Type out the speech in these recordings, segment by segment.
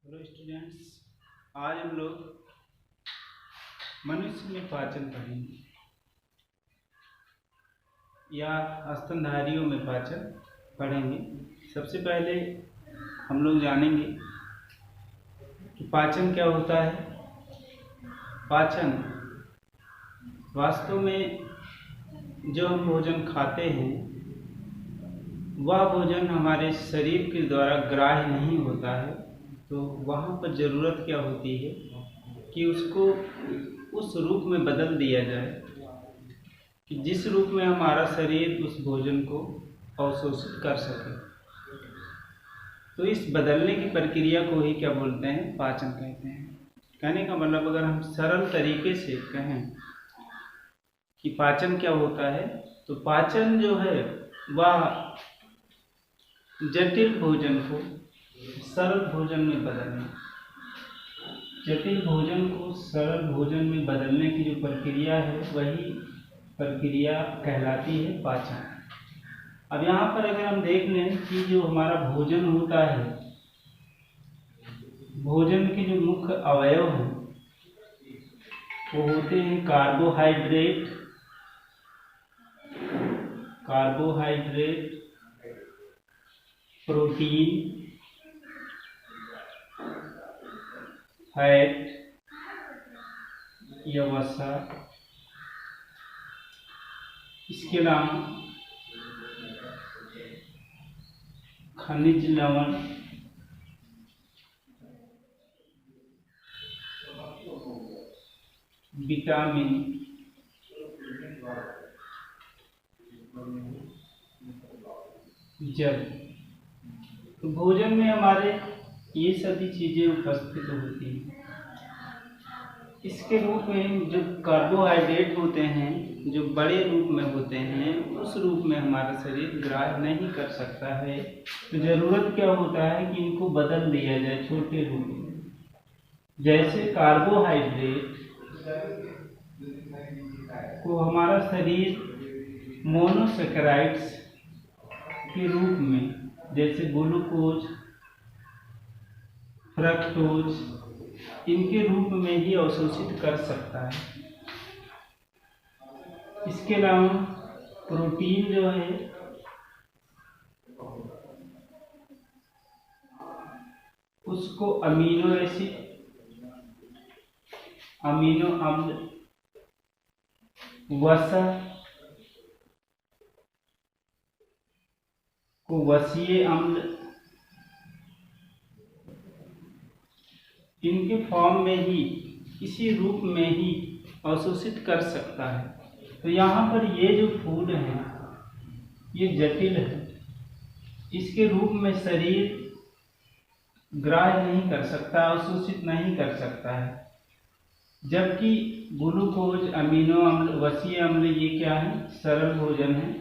Hello students, आज हम लोग मनुष्य में पाचन पढ़ेंगे या स्तनधारियों में पाचन पढ़ेंगे। सबसे पहले हम लोग जानेंगे कि पाचन क्या होता है। पाचन वास्तव में जो हम भोजन खाते हैं वह भोजन हमारे शरीर के द्वारा ग्राह्य नहीं होता है, तो वहाँ पर ज़रूरत क्या होती है कि उसको उस रूप में बदल दिया जाए कि जिस रूप में हमारा शरीर उस भोजन को अवशोषित कर सके। तो इस बदलने की प्रक्रिया को ही क्या बोलते हैं, पाचन कहते हैं। कहने का मतलब अगर हम सरल तरीके से कहें कि पाचन क्या होता है, तो पाचन जो है वह जटिल भोजन को सरल भोजन में बदलना, जटिल भोजन को सरल भोजन में बदलने की जो प्रक्रिया है वही प्रक्रिया कहलाती है पाचन। अब यहाँ पर अगर हम देख लें कि जो हमारा भोजन होता है, भोजन के जो मुख्य अवयव हैं वो होते हैं कार्बोहाइड्रेट, प्रोटीन, फैट या वसा, इसके अलावा खनिज लवण, विटामिन, जल। तो भोजन में हमारे ये सभी चीजें उपस्थित होती हैं। इसके रूप में जो कार्बोहाइड्रेट होते हैं, जो बड़े रूप में होते हैं, उस रूप में हमारा शरीर ग्राह्य नहीं कर सकता है। तो जरूरत क्या होता है कि इनको बदल दिया जाए छोटे रूप में। जैसे कार्बोहाइड्रेट को हमारा शरीर मोनोसेकेराइड्स के रूप में, जैसे ग्लूकोज, फ्रक्टोज, इनके रूप में ही अवशोषित कर सकता है। इसके अलावा प्रोटीन जो है उसको अमीनो एसिड, अमीनो अम्ल, वसा को वसीय अम्ल, इनके फॉर्म में ही, इसी रूप में ही अवशोषित कर सकता है। तो यहाँ पर ये जो फूड है ये जटिल है, इसके रूप में शरीर ग्राह्य नहीं कर सकता, अवशोषित नहीं कर सकता है। जबकि ग्लूकोज, अमीनो अम्ल, वसीय अम्ल ये क्या है, सरल भोजन है।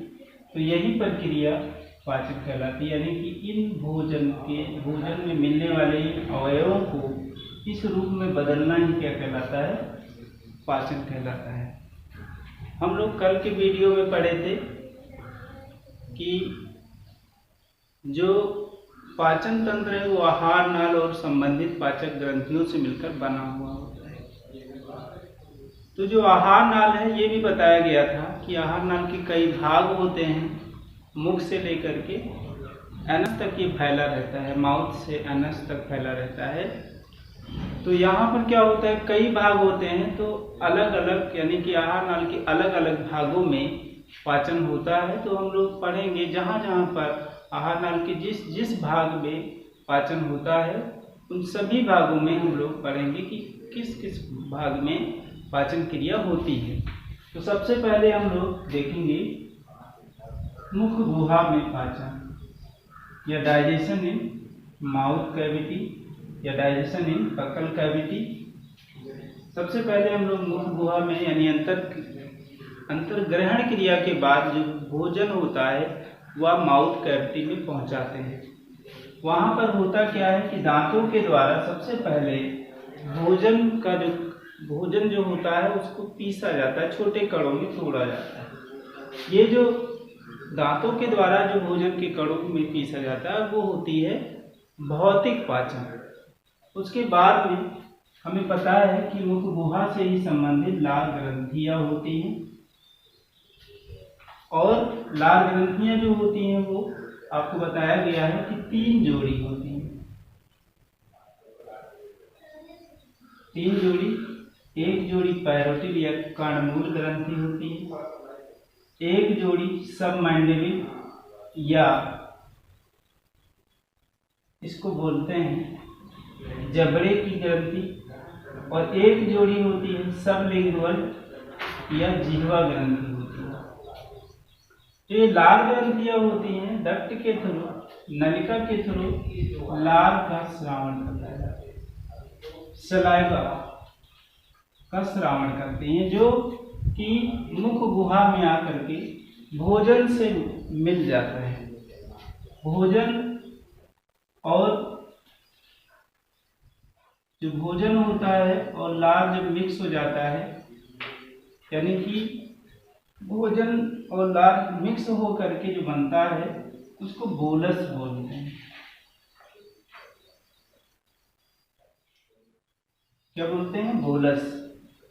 तो यही प्रक्रिया पाचन कहलाती है, यानी कि इन भोजन में मिलने वाले अवयवों को इस रूप में बदलना ही क्या कहलाता है, पाचन कहलाता है। हम लोग कल के वीडियो में पढ़े थे कि जो पाचन तंत्र है वो आहार नाल और संबंधित पाचक ग्रंथियों से मिलकर बना हुआ होता है। तो जो आहार नाल है ये भी बताया गया था कि आहार नाल के कई भाग होते हैं। मुख से लेकर के एनस तक ये फैला रहता है, माउथ से एनस तक फैला रहता है। तो यहाँ पर क्या होता है, कई भाग होते हैं, तो अलग अलग, यानी कि आहार नाल के अलग अलग भागों में पाचन होता है। तो हम लोग पढ़ेंगे जहाँ जहाँ पर आहार नाल के जिस जिस भाग में पाचन होता है उन सभी भागों में हम लोग पढ़ेंगे कि किस किस भाग में पाचन क्रिया होती है। तो सबसे पहले हम लोग देखेंगे मुख गुहा में पाचन या डाइजेशन इन माउथ कैविटी या डाइजेशन इन बकल कैविटी। सबसे पहले हम लोग मुख गुहा में, यानी अंतर्ग्रहण क्रिया के बाद जो भोजन होता है वह माउथ कैविटी में पहुंचाते हैं। वहां पर होता क्या है कि दांतों के द्वारा सबसे पहले भोजन जो होता है उसको पीसा जाता है, छोटे कणों में तोड़ा जाता है। ये जो दांतों के द्वारा जो भोजन के कणों में पीसा जाता है वो होती है भौतिक पाचन। उसके बाद में हमें पता है कि मुख गुहा से ही संबंधित लाल ग्रंथियां होती हैं, और लाल ग्रंथियां जो होती हैं वो आपको बताया गया है कि 3 जोड़ी होती हैं। 3 जोड़ी, एक जोड़ी पैरोटिड या कर्णमूल ग्रंथि होती है, एक जोड़ी सबमैंडिबल या इसको बोलते हैं जबड़े की ग्रंथि, और एक जोड़ी होती है सबलिंगुअल या जिह्वा ग्रंथि होती है। तो ये लाल ग्रंथियां होती हैं डक्ट के थ्रू, नलिका के थ्रू लाल का स्रावण करता है, सलाइवा का श्रावण करते हैं, जो कि मुख गुहा में आकर के भोजन से मिल जाता है। भोजन और जो भोजन होता है और लार जब मिक्स हो जाता है, यानी कि भोजन और लार मिक्स हो करके जो बनता है उसको बोलस बोलते हैं। क्या बोलते हैं? बोलस।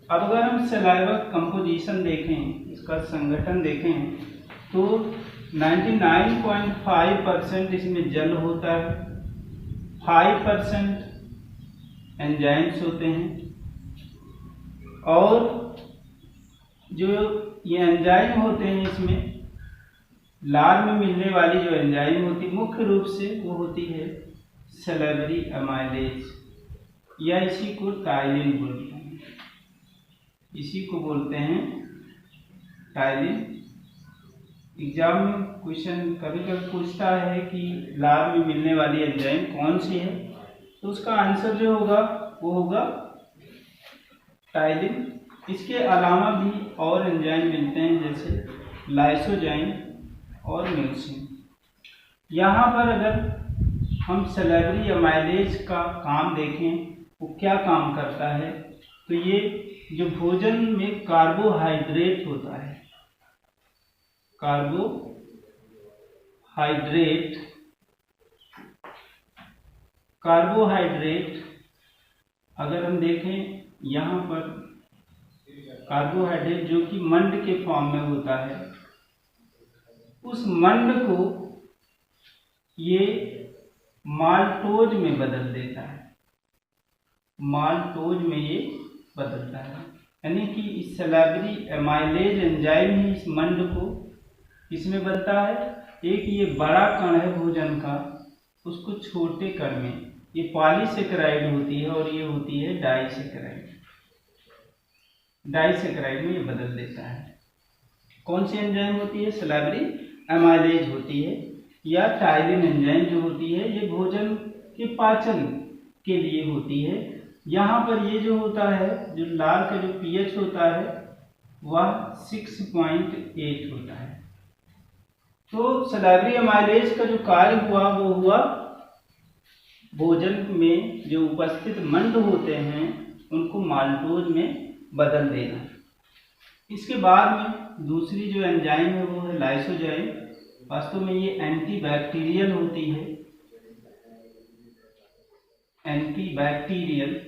अब अगर हम सलाइवा कंपोजिशन देखें, इसका संगठन देखें, तो 99.5% इसमें जल होता है, 5% एंजाइम्स होते हैं, और जो ये एंजाइम होते हैं इसमें लार में मिलने वाली जो एंजाइम होती है मुख्य रूप से वो होती है सलाइवरी अमाइलेज, या इसी को टाइलिन बोलते हैं, इसी को बोलते हैं टाइलिन। एग्जाम में क्वेश्चन कभी कभी पूछता है कि लार में मिलने वाली एंजाइम कौन सी है, तो उसका आंसर जो होगा वो होगा टाइलिन। इसके अलावा भी और एंजाइम मिलते हैं जैसे लाइसोजाइम और म्यूसिन। यहाँ पर अगर हम सलाइवरी अमाइलेज का काम देखें वो क्या काम करता है, तो ये जो भोजन में कार्बोहाइड्रेट होता है, कार्बोहाइड्रेट अगर हम देखें यहाँ पर कार्बोहाइड्रेट जो कि मंड के फॉर्म में होता है, उस मंड को ये माल्टोज में बदल देता है, माल्टोज में ये बदलता है, यानी कि इस सलाइवरी एमाइलेज एंजाइम ही इस मंड को इसमें बदलता है। एक ये बड़ा कण है भोजन का, उसको छोटे कण में, ये पॉलीसेकेराइड होती है और ये होती है डाइसेकेराइड, डाइसेकेराइड में ये बदल देता है। कौन सी एंजाइम होती है? सलाइवरी एमाइलेज होती है, या टाइलिन एंजाइम जो होती है ये भोजन के पाचन के लिए होती है। यहाँ पर ये जो होता है, जो लार का जो पीएच होता है वह 6.8 होता है। तो सलाइवरी एमाइलेज का जो कार्य हुआ वो हुआ भोजन में जो उपस्थित मंड होते हैं उनको माल्टोज में बदल देना। इसके बाद में दूसरी जो एंजाइम है वो है लाइसोजाइम। वास्तव में ये एंटीबैक्टीरियल होती है, एंटीबैक्टीरियल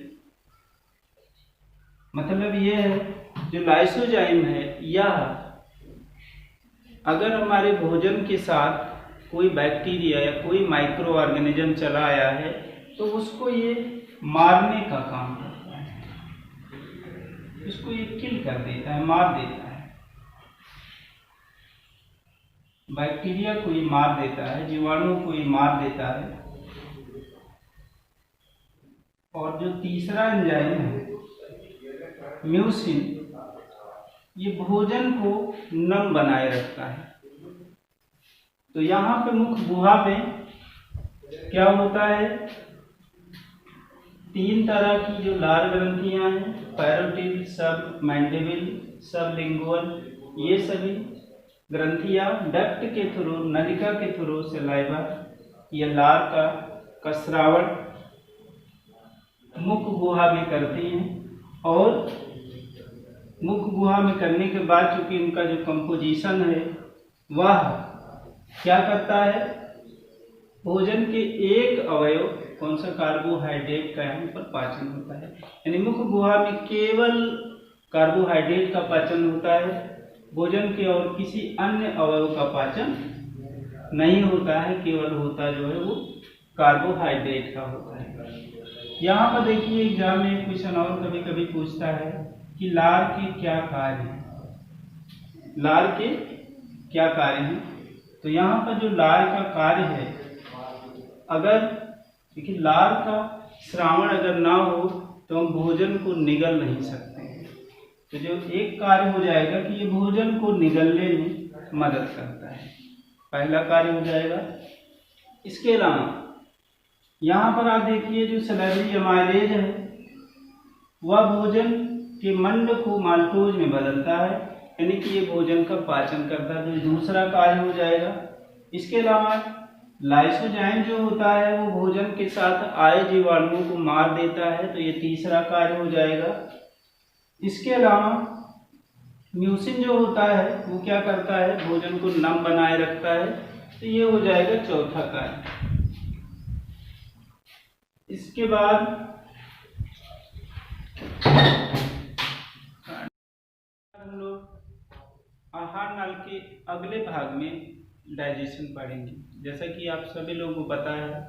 मतलब ये है जो लाइसोजाइम है, यह अगर हमारे भोजन के साथ कोई बैक्टीरिया या कोई माइक्रो ऑर्गेनिज्म चला आया है तो उसको ये मारने का काम करता है, इसको ये किल कर देता है, मार देता है, बैक्टीरिया को ये मार देता है, जीवाणुओं को ये मार देता है। और जो तीसरा एंजाइम है म्यूसिन, ये भोजन को नम बनाए रखता है। तो यहाँ पे मुख गुहा पे क्या होता है, 3 तरह की जो लार ग्रंथियां हैं, पैरोटिड, सबमैंडिबल, सबलिंगुअल, ये सभी ग्रंथियां डक्ट के थ्रू, नलिका के थ्रू सलाइवा या लार का स्रावण मुख गुहा में करती हैं। और मुख गुहा में करने के बाद चूंकि इनका जो कंपोजिशन है वह क्या करता है, भोजन के एक अवयव कौन सा कार्बोहाइड्रेट का यहाँ पर पाचन होता है। यानी मुख गुहा में केवल कार्बोहाइड्रेट का पाचन होता है, भोजन के और किसी अन्य अवयव का पाचन नहीं होता है, केवल होता जो है वो कार्बोहाइड्रेट का होता है। यहाँ पर देखिए एग्जाम में क्वेश्चन और कभी कभी पूछता है कि लार के क्या कार्य हैं, लार के क्या कार्य हैं। तो यहाँ पर जो लार का कार्य है, अगर देखिए लार का श्रावण अगर ना हो तो हम भोजन को निगल नहीं सकते हैं। तो जो एक कार्य हो जाएगा कि ये भोजन को निगलने में मदद करता है, पहला कार्य हो जाएगा। इसके अलावा यहाँ पर आप देखिए जो सैलरी अमाइलेज है वह भोजन के मंड को माल्टोज में बदलता है, यानी कि ये भोजन का पाचन करता है, जो दूसरा कार्य हो जाएगा। इसके अलावा लाइसोजाइम जो होता है वो भोजन के साथ आए जीवाणुओं को मार देता है, तो ये तीसरा कार्य हो जाएगा। इसके अलावा म्यूसिन जो होता है वो क्या करता है, भोजन को नम बनाए रखता है, तो ये हो जाएगा चौथा कार्य। इसके बाद हम लोग आहार नाल के अगले भाग में डाइजेशन पढ़ेंगे। जैसा कि आप सभी लोगों को पता है,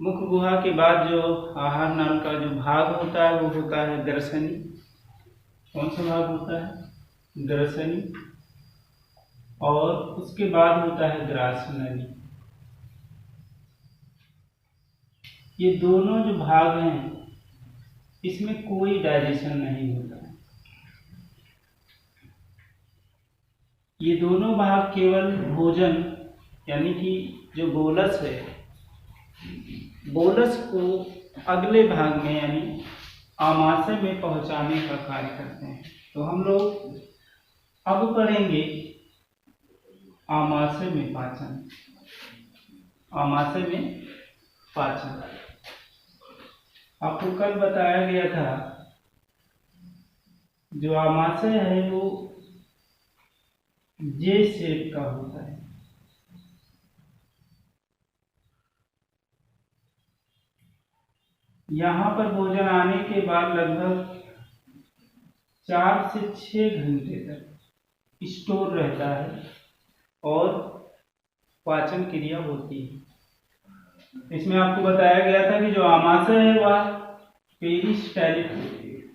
मुख गुहा के बाद जो आहार नाल का जो भाग होता है वो होता है ग्रसनी। कौन सा भाग होता है, ग्रसनी। और उसके बाद होता है ग्रासनली। ये दोनों जो भाग हैं इसमें कोई डाइजेशन नहीं होता है। ये दोनों भाग केवल भोजन यानी कि जो बोलस है, बोलस को अगले भाग में यानी आमाशय में पहुंचाने का कार्य करते हैं। तो हम लोग अब पढ़ेंगे आमाशय में पाचन। आमाशय में पाचन आपको कल बताया गया था, जो आमाशय है वो जे शेप का होता है। यहाँ पर भोजन आने के बाद लगभग 4 से 6 घंटे तक स्टोर रहता है और पाचन क्रिया होती है। इसमें आपको बताया गया था कि जो आमाशय है वह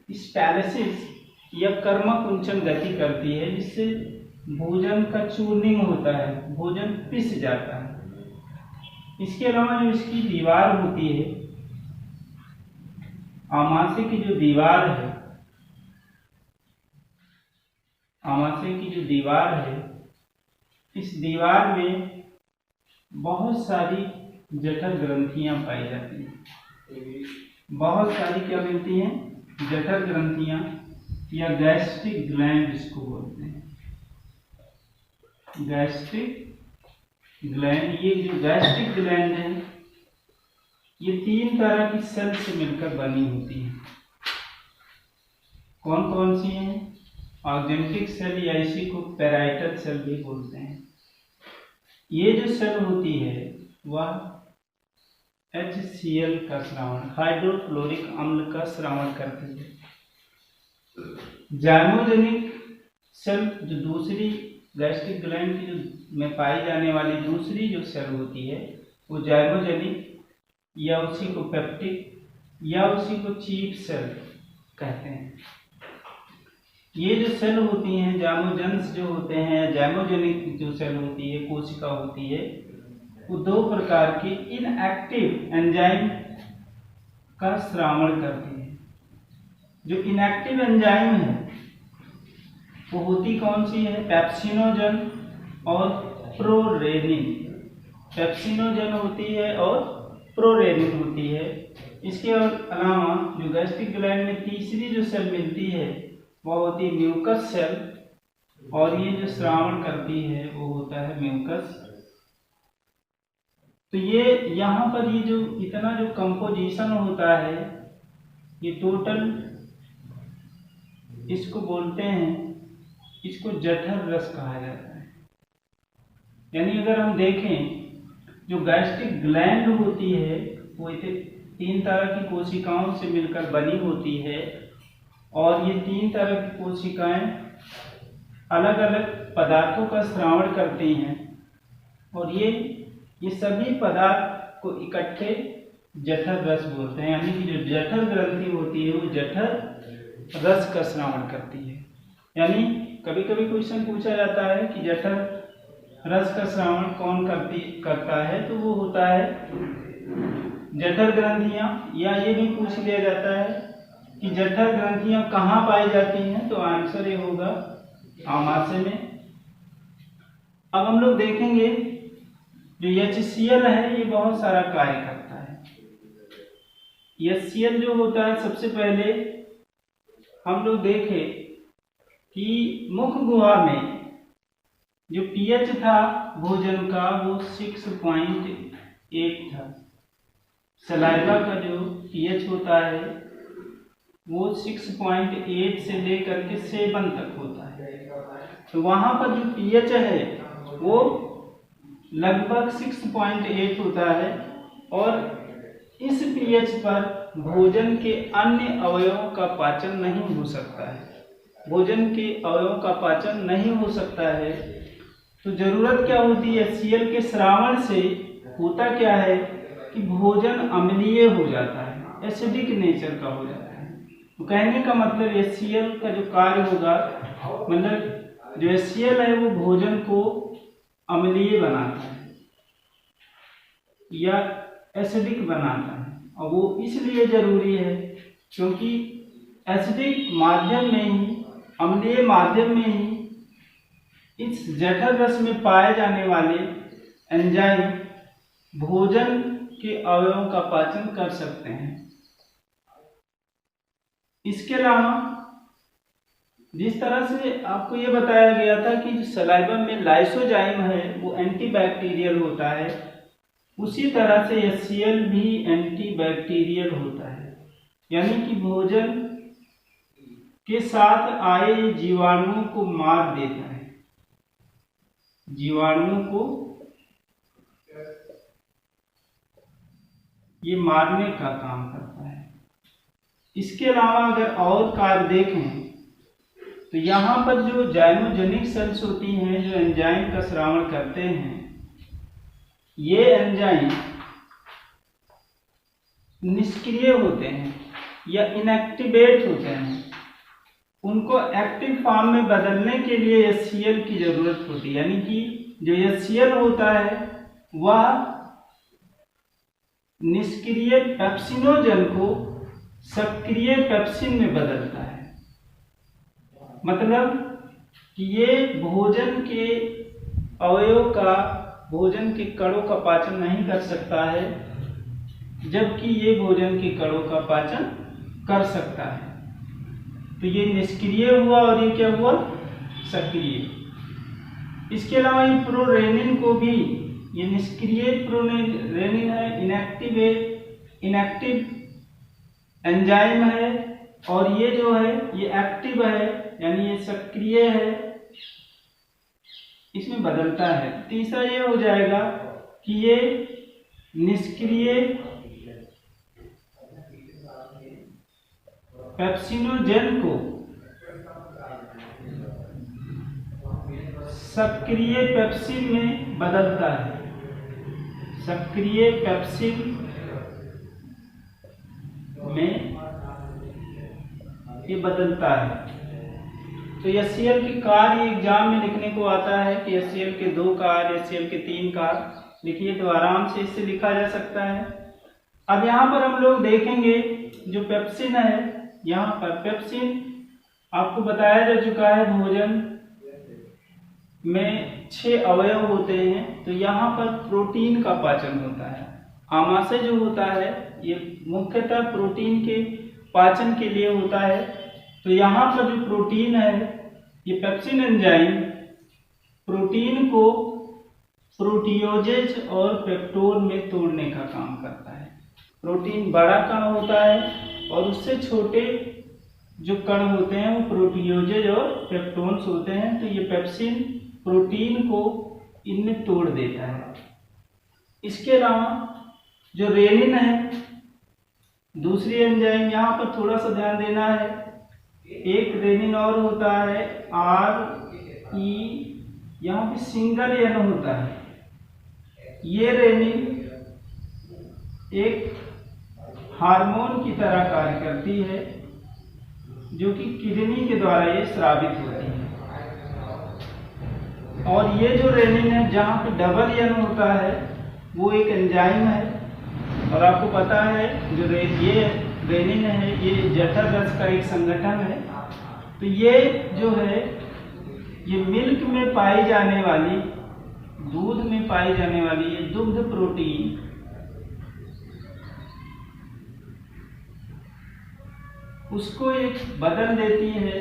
पेरिस्टालिसिस या कर्मकुंचन गति करती है, जिससे भोजन का चूर्णिंग होता है, भोजन पिस जाता है। इसके अलावा जो इसकी दीवार होती है, आमाशय की जो दीवार है, आमाशय की जो दीवार है, इस दीवार में बहुत सारी जठर ग्रंथियां पाई जाती हैं। बहुत सारी क्या मिलती हैं, जठर ग्रंथियां या गैस्ट्रिक ग्लैंड जिसको बोलते हैं, गैस्ट्रिक ग्लैंड। ये जो गैस्ट्रिक ग्लैंड है ये 3 तरह की सेल से मिलकर बनी होती है। कौन कौन सी हैं, ऑक्जेंटिक सेल या इसी को पैराइटल सेल भी बोलते हैं। ये जो सेल होती है वह HCl का स्रावण, हाइड्रोक्लोरिक अम्ल का स्रावण करती है। जाइमोजेनिक सेल जो दूसरी गैस्ट्रिक ग्लैंड की जो में पाई जाने वाली दूसरी जो सेल होती है वो जाइमोजेनिक या उसी को पेप्टिक या उसी को चीफ सेल कहते हैं। ये जो सेल होती हैं, जाइमोजेंस जो होते हैं, जाइमोजेनिक जो सेल होती है, कोशिका होती है, वो 2 प्रकार के इनएक्टिव एंजाइम का स्रावण करती है। जो इनएक्टिव एंजाइम है वो होती कौन सी है, पेप्सिनोजन और प्रोरेनिन। पेप्सिनोजन होती है और प्रोरेनिन होती है। इसके अलावा जो गैस्ट्रिक ग्लैंड में तीसरी जो सेल मिलती है वह होती है म्यूकस सेल, और ये जो स्रावण करती है वो होता है म्यूकस। तो ये यहाँ पर ये जो इतना जो कंपोजिशन होता है ये टोटल इसको बोलते हैं, इसको जठर रस कहा जाता है। यानी अगर हम देखें जो गैस्ट्रिक ग्लैंड होती है वो 3 तरह की कोशिकाओं से मिलकर बनी होती है और ये 3 तरह की कोशिकाएं अलग अलग पदार्थों का श्रावण करती हैं और ये सभी पदार्थ को इकट्ठे जठर रस बोलते हैं, यानी कि जो जठर ग्रंथि होती है वो जठर रस का श्रावण करती है। यानी कभी कभी क्वेश्चन पूछा जाता है कि जठर रस का श्रावण कौन करता है, तो वो होता है जठर ग्रंथियां, या ये भी पूछ लिया जाता है कि जठर ग्रंथियां कहाँ पाई जाती हैं, तो आंसर ये होगा आमाशय में। अब हम लोग देखेंगे जो HCl है ये बहुत सारा कार्य करता है। HCl जो होता है, सबसे पहले हम लोग देखें कि मुख गुहा में जो pH था भोजन का वो 6.8 था। सलाइवा का जो pH होता है वो 6.8 से लेकर के 7 तक होता है। तो वहाँ पर जो pH है वो लगभग 6.8 होता है और इस pH पर भोजन के अन्य अवयवों का पाचन नहीं हो सकता है। भोजन के अवयवों का पाचन नहीं हो सकता है, तो जरूरत क्या होती है HCl के श्रावण से? होता क्या है कि भोजन अम्लीय हो जाता है, एसिडिक नेचर का हो जाता है। तो कहने का मतलब HCl का जो कार्य होगा, मतलब जो HCl है वो भोजन को अम्लीय बनाता है या एसिडिक बनाता है, और वो इसलिए जरूरी है क्योंकि एसिडिक माध्यम में ही, अम्लीय माध्यम में ही इस जठर रस में पाए जाने वाले एंजाइम भोजन के अवयवों का पाचन कर सकते हैं। इसके अलावा जिस तरह से आपको ये बताया गया था कि जो सलाइवा में लाइसोजाइम है वो एंटीबैक्टीरियल होता है, उसी तरह से HCl भी एंटीबैक्टीरियल होता है, यानी कि भोजन के साथ आए जीवाणुओं को मार देता है, जीवाणुओं को ये मारने का काम करता है। इसके अलावा अगर और कार्य देखें तो यहाँ पर जो जाइमोजेनिक सेल्स होती हैं जो एंजाइम का श्रावण करते हैं, ये एंजाइम निष्क्रिय होते हैं या इनएक्टिवेट होते हैं। उनको एक्टिव फॉर्म में बदलने के लिए HCl की जरूरत होती है, यानी कि जो HCl होता है वह निष्क्रिय पेप्सिनोजन को सक्रिय पेप्सिन में बदलता है। मतलब कि ये भोजन के अवयव का, भोजन के कणों का पाचन नहीं कर सकता है, जबकि ये भोजन के कणों का पाचन कर सकता है। तो ये निष्क्रिय हुआ और ये क्या हुआ? सक्रिय। इसके अलावा ये प्रोरेनिन को भी, ये निष्क्रिय प्रोरेनिन है, इनएक्टिव एंजाइम है, और ये जो है ये एक्टिव है, यानी ये सक्रिय है, इसमें बदलता है। तीसरा ये हो जाएगा कि ये निष्क्रिय पेप्सिनोजेन को सक्रिय पेप्सिन में बदलता है, सक्रिय पेप्सिन में ये बदलता है। तो HCl के कार्य एग्जाम में लिखने को आता है कि HCl के 2 कार्य, HCl के 3 कार्य लिखिए, तो आराम से इससे लिखा जा सकता है। अब यहाँ पर हम लोग देखेंगे जो पेप्सिन है, यहाँ पर पेप्सिन आपको बताया जा चुका है भोजन में 6 अवयव होते हैं, तो यहाँ पर प्रोटीन का पाचन होता है। आमाशय जो होता है ये मुख्यतः प्रोटीन के पाचन के लिए होता है। तो यहाँ पर जो प्रोटीन है, ये पेप्सिन एंजाइम प्रोटीन को प्रोटियोजेज और पेप्टोन में तोड़ने का काम करता है। प्रोटीन बड़ा कण होता है और उससे छोटे जो कण होते हैं वो प्रोटियोजेज और पेप्टोन्स होते हैं। तो ये पेप्सिन प्रोटीन को इनमें तोड़ देता है। इसके अलावा जो रेनिन है, दूसरी एंजाइम, यहाँ पर थोड़ा सा ध्यान देना है, एक रेनिन और होता है RE, यहाँ पे सिंगल N होता है। ये रेनिन एक हार्मोन की तरह कार्य करती है जो कि किडनी के द्वारा ये स्रावित होती है। और ये जो रेनिन है जहाँ पे डबल N होता है वो एक एंजाइम है। और आपको पता है जो ये रेनिन है ये जठर रस का एक संगठन है। तो ये जो है ये मिल्क में पाई जाने वाली, दूध में पाई जाने वाली ये दुग्ध प्रोटीन उसको एक बदल देती है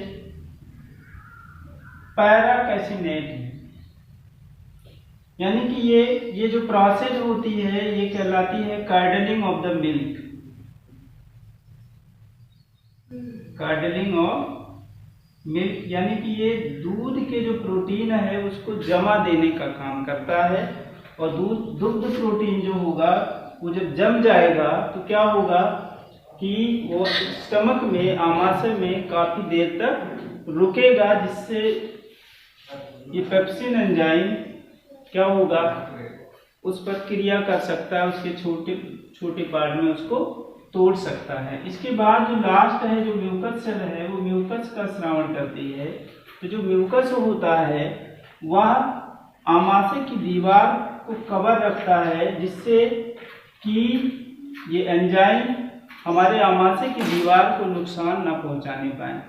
पैराकैसिनेट में। यानी कि ये जो प्रोसेस होती है ये कहलाती है curdling of the milk. Curdling of milk यानी कि ये दूध के जो प्रोटीन है उसको जमा देने का काम करता है। और दुग्ध प्रोटीन जो होगा वो जब जम जाएगा तो क्या होगा कि वो स्टमक में, आमाशय में काफी देर तक रुकेगा, जिससे ये पेप्सिन एंजाइम क्या होगा उस पर क्रिया कर सकता है, उसके छोटे छोटे पार्ट में उसको तोड़ सकता है। इसके बाद जो लास्ट है जो म्यूकस सेल है वो म्यूकस का स्रावण करती है। तो जो म्यूकस होता है वह आमाशय की दीवार को कवर रखता है जिससे कि ये एंजाइम हमारे आमाशय की दीवार को नुकसान न पहुंचाने पाए।